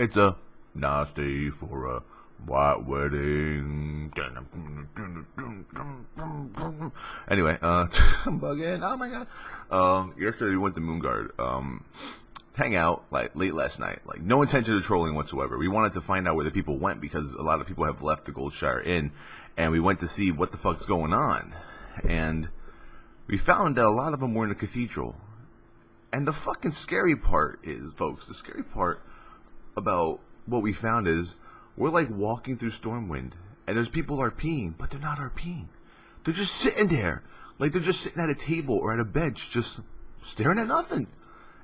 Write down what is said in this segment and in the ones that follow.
It's a nice day for a white wedding. Anyway, I'm bugging. Oh my god. Yesterday we went to Moonguard. Hang out like late last night. Like no intention of trolling whatsoever. We wanted to find out where the people went because a lot of people have left the Goldshire Inn, and we went to see what the fuck's going on. And we found that a lot of them were in the cathedral. And the fucking scary part is, folks, the scary part about what we found is we're like walking through Stormwind, and there's people RPing, but they're not RPing. They're just sitting there. Like they're just sitting at a table or at a bench just staring at nothing.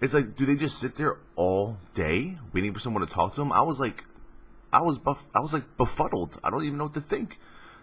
It's like, do they just sit there all day waiting for someone to talk to them? I was befuddled. I don't even know what to think.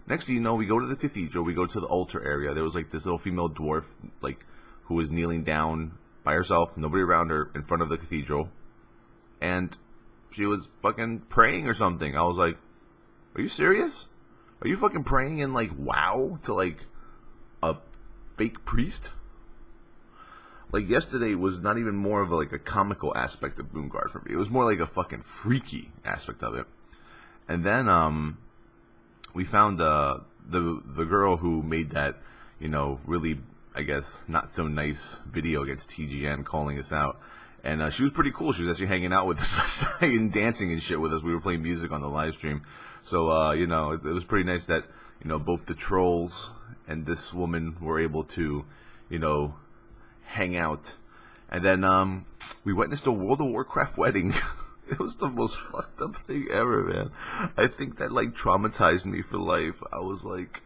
Next thing you know, we go to the cathedral, we go to the altar area. There was like this little female dwarf, like, who was kneeling down by herself, nobody around her, in front of the cathedral. And she was fucking praying or something. I was like, are you serious? Are you fucking praying in like WoW to like a fake priest? Like yesterday was not even more of a comical aspect of Moonguard for me. It was more like a fucking freaky aspect of it. And then we found the girl who made that, really, I guess, not so nice video against TGN calling us out. And she was pretty cool. She was actually hanging out with us and dancing and shit with us. We were playing music on the live stream. So, it was pretty nice that, both the trolls and this woman were able to, hang out. And then we witnessed a World of Warcraft wedding. It was the most fucked up thing ever, man. I think that like traumatized me for life. I was like,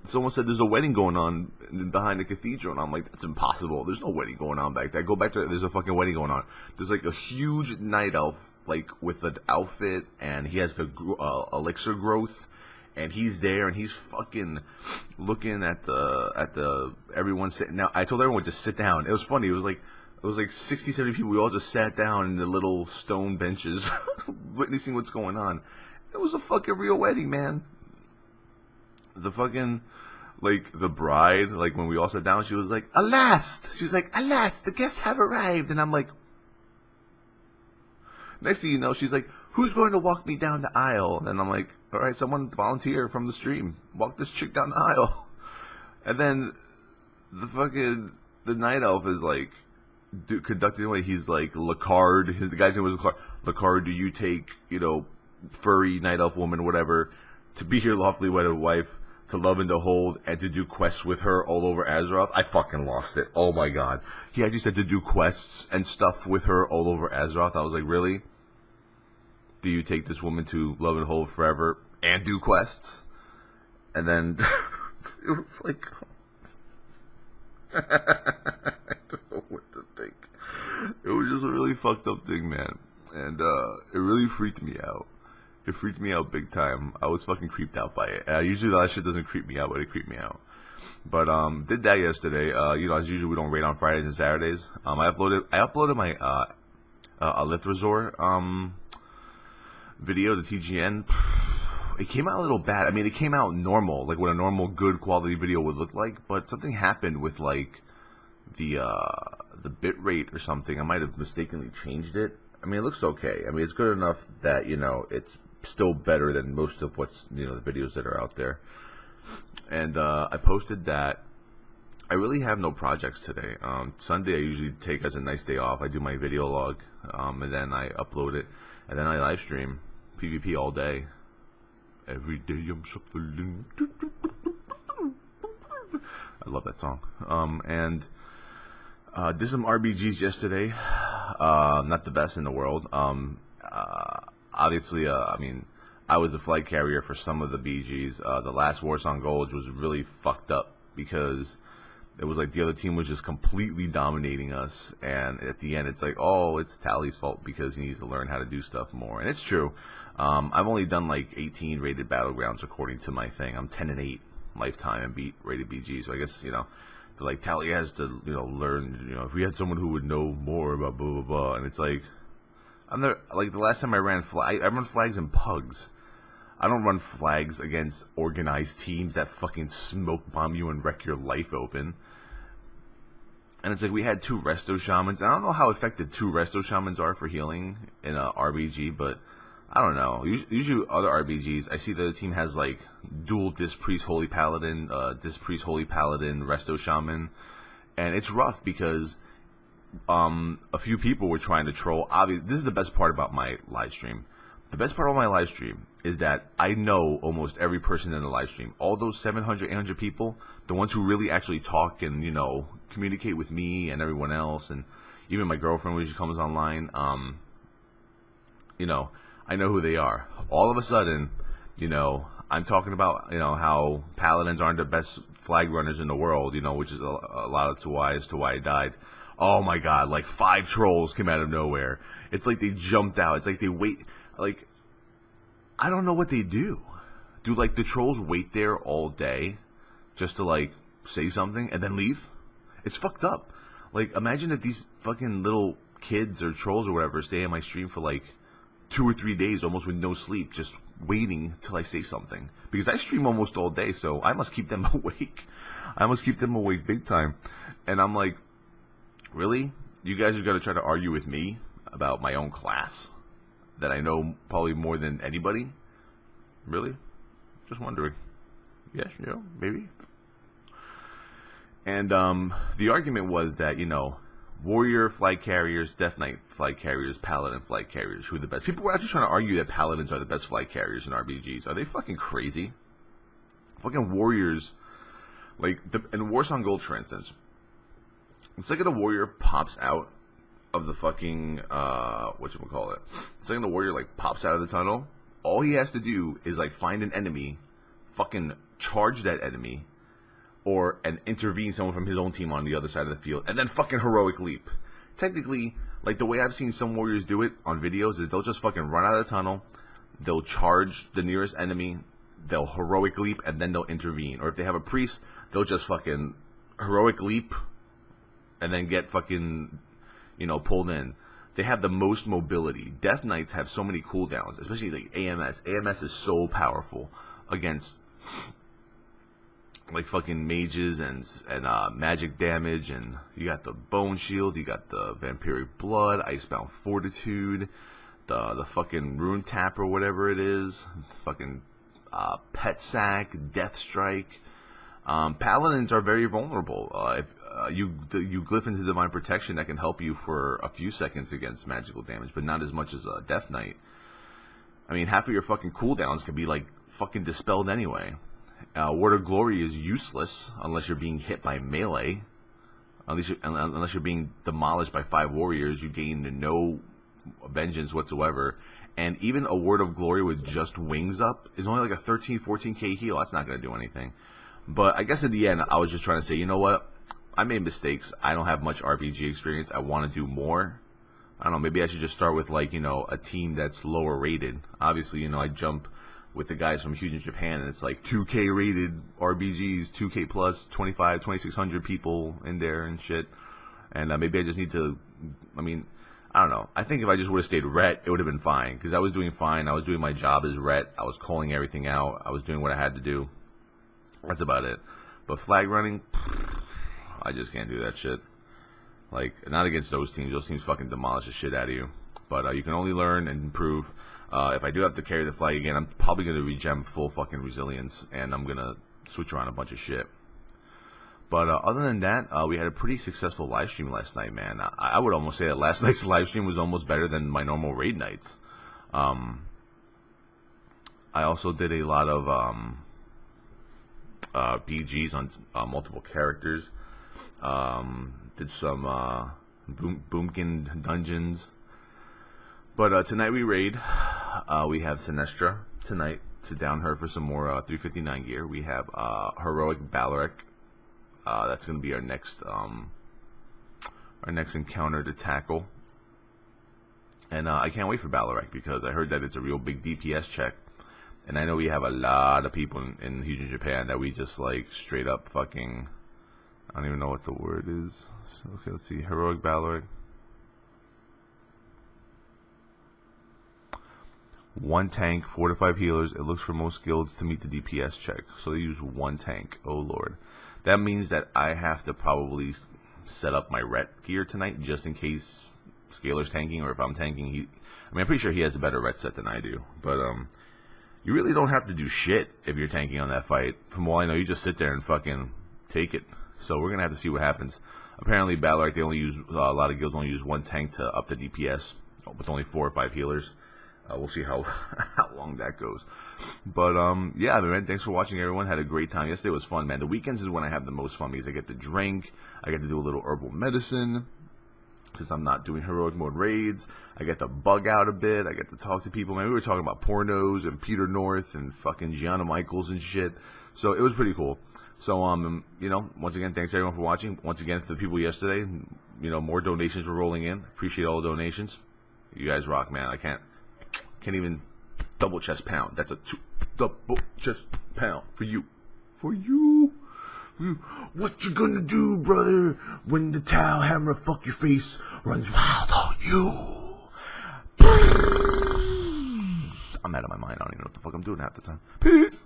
someone said there's a wedding going on behind the cathedral, and I'm like, that's impossible. There's no wedding going on back there. Go back to, there's a fucking wedding going on. There's like a huge night elf, like with an outfit, and he has the elixir growth, and he's there, and he's fucking looking at the everyone sitting down. I told everyone to sit down. It was funny. It was like 60, 70 people. We all just sat down in the little stone benches, witnessing what's going on. It was a fucking real wedding, man. The fucking, like, the bride, like, when we all sat down, she was like, alas! She was like, alas, the guests have arrived. And I'm like, next thing you know, she's like, who's going to walk me down the aisle? And I'm like, all right, someone volunteer from the stream. Walk this chick down the aisle. And then the night elf is like, conducting away. He's like, Lacard. The guy's name was Lacard. Lacard, do you take, furry night elf woman, whatever, to be your lawfully wedded wife, to love and to hold, and to do quests with her all over Azeroth? I fucking lost it. Oh my god. He actually said to do quests and stuff with her all over Azeroth. I was like, really? Do you take this woman to love and hold forever and do quests? And then it was like, I don't know what to think. It was just a really fucked up thing, man. And it really freaked me out. It freaked me out big time. I was fucking creeped out by it. Usually that shit doesn't creep me out, but it creeped me out. But did that yesterday. As usual, we don't raid on Fridays and Saturdays. I uploaded my Alithrazor video to TGN. It came out a little bad. I mean, it came out normal, like what a normal good quality video would look like. But something happened with like the bit rate or something. I might have mistakenly changed it. I mean, it looks okay. I mean, it's good enough that it's still better than most of what's the videos that are out there. And I posted that. I really have no projects today. Sunday I usually take as a nice day off. I do my video log, and then I upload it, and then I live stream PvP all day. Every day I'm shuffling. I love that song. And did some RBGs yesterday. Not the best in the world. Obviously, I mean, I was the flag carrier for some of the BGs. The last Warsong Gulch was really fucked up because it was like the other team was just completely dominating us, and at the end it's like, oh, it's Towellee's fault because he needs to learn how to do stuff more. And it's true. I've only done like 18 rated battlegrounds according to my thing. I'm 10-8 lifetime and beat rated BG, so I guess like Towellee has to learn. If we had someone who would know more about blah blah blah, and it's like, I'm there. Like the last time I ran I run flags and pugs. I don't run flags against organized teams that fucking smoke bomb you and wreck your life open. And it's like we had 2 resto shamans. I don't know how effective 2 resto shamans are for healing in a RBG, but I don't know. Usually other RBGs, I see the team has like dual Disc Priest Holy Paladin, Disc Priest Holy Paladin, resto shaman, and it's rough because a few people were trying to troll. Obviously, this is the best part about my live stream. The best part of my live stream is that I know almost every person in the live stream. All those 700, 800 people, the ones who really actually talk and, you know, communicate with me and everyone else, and even my girlfriend when she comes online, you know, I know who they are. All of a sudden, you know, I'm talking about, you know, how paladins aren't the best flag runners in the world, you know, which is a lot of as to why I died. Oh my god, like 5 trolls came out of nowhere. It's like they jumped out. It's like they wait. Like, I don't know what they do. Do, like, the trolls wait there all day just to, like, say something and then leave? It's fucked up. Like, imagine if these fucking little kids or trolls or whatever stay in my stream for, like, 2 or 3 days almost with no sleep, just waiting till I say something. Because I stream almost all day, so I must keep them awake. I must keep them awake big time. And I'm like, really? You guys are going to try to argue with me about my own class that I know probably more than anybody? Really? Just wondering. Yes, you know, maybe. And the argument was that, you know, warrior flag carriers, Death Knight flag carriers, paladin flag carriers, who are the best? People were actually trying to argue that paladins are the best flag carriers in RBGs. Are they fucking crazy? Fucking warriors, like, in Warsong Gold, for instance, the second a warrior pops out of the fucking, whatchamacallit, the second the warrior, like, pops out of the tunnel, all he has to do is, like, find an enemy, fucking charge that enemy, and intervene someone from his own team on the other side of the field, and then fucking heroic leap. Technically, like, the way I've seen some warriors do it on videos is they'll just fucking run out of the tunnel, they'll charge the nearest enemy, they'll heroic leap, and then they'll intervene. Or if they have a priest, they'll just fucking heroic leap, and then get fucking, you know, pulled in. They have the most mobility. Death Knights have so many cooldowns, especially like AMS. AMS is so powerful against like fucking mages and magic damage, and you got the Bone Shield, you got the Vampiric Blood, Icebound Fortitude, the fucking Rune Tap or whatever it is, fucking Pet Sack, Death Strike. Paladins are very vulnerable. If you glyph into Divine Protection, that can help you for a few seconds against magical damage, but not as much as a Death Knight. I mean, half of your fucking cooldowns can be like fucking dispelled anyway. Word of Glory is useless unless you're being hit by melee. Unless you're being demolished by 5 warriors, you gain no vengeance whatsoever. And even a Word of Glory with just wings up is only like a 13, 14k heal. That's not going to do anything. But I guess in the end, I was just trying to say, you know what? I made mistakes. I don't have much RPG experience. I want to do more. I don't know. Maybe I should just start with, like, you know, a team that's lower rated. Obviously, you know, I jump with the guys from Huge in Japan, and it's like 2K rated RBGs, 2K plus, 25, 2,600 people in there and shit. And maybe I just need to, I mean, I don't know. I think if I just would have stayed Ret, it would have been fine. Because I was doing fine. I was doing my job as Ret. I was calling everything out. I was doing what I had to do. That's about it. But flag running, I just can't do that shit. Like, not against those teams. Those teams fucking demolish the shit out of you. But you can only learn and improve. If I do have to carry the flag again, I'm probably going to regem full fucking resilience. And I'm going to switch around a bunch of shit. But other than that, we had a pretty successful live stream last night, man. I would almost say that last night's live stream was almost better than my normal raid nights. I also did a lot of BGs on multiple characters. Did some Boomkin dungeons. But tonight we raid. We have Sinestra tonight to down her for some more 359 gear. We have Heroic Balaric. That's going to be our next encounter to tackle. And I can't wait for Balaric because I heard that it's a real big DPS check. And I know we have a lot of people in Huge in Japan that we just like straight up fucking, I don't even know what the word is. Okay, let's see. Heroic Balaric. 1 tank, 4 to 5 healers. It looks for most guilds to meet the DPS check. So they use 1 tank. Oh lord. That means that I have to probably set up my ret gear tonight just in case Scalar's tanking, or if I'm tanking. I'm pretty sure he has a better ret set than I do. But you really don't have to do shit if you're tanking on that fight. From all I know, you just sit there and fucking take it. So we're gonna have to see what happens. Apparently, Battlerite, they only use a lot of guilds only use one tank to up the DPS with only 4 or 5 healers. We'll see how long that goes. But yeah, man, thanks for watching, everyone. Had a great time. Yesterday was fun, man. The weekends is when I have the most fun because I get to drink, I get to do a little herbal medicine. Since I'm not doing heroic mode raids, I get to bug out a bit. I get to talk to people. Man, we were talking about pornos and Peter North and fucking Gianna Michaels and shit. So it was pretty cool. So you know, once again, thanks everyone for watching. Once again, for the people yesterday, you know, more donations were rolling in. Appreciate all the donations. You guys rock, man. I can't even double chest pound. That's a 2 double chest pound for you. For you. What you gonna do, brother, when the towel hammer fuck your face runs wild on you? I'm out of my mind. I don't even know what the fuck I'm doing half the time. Peace.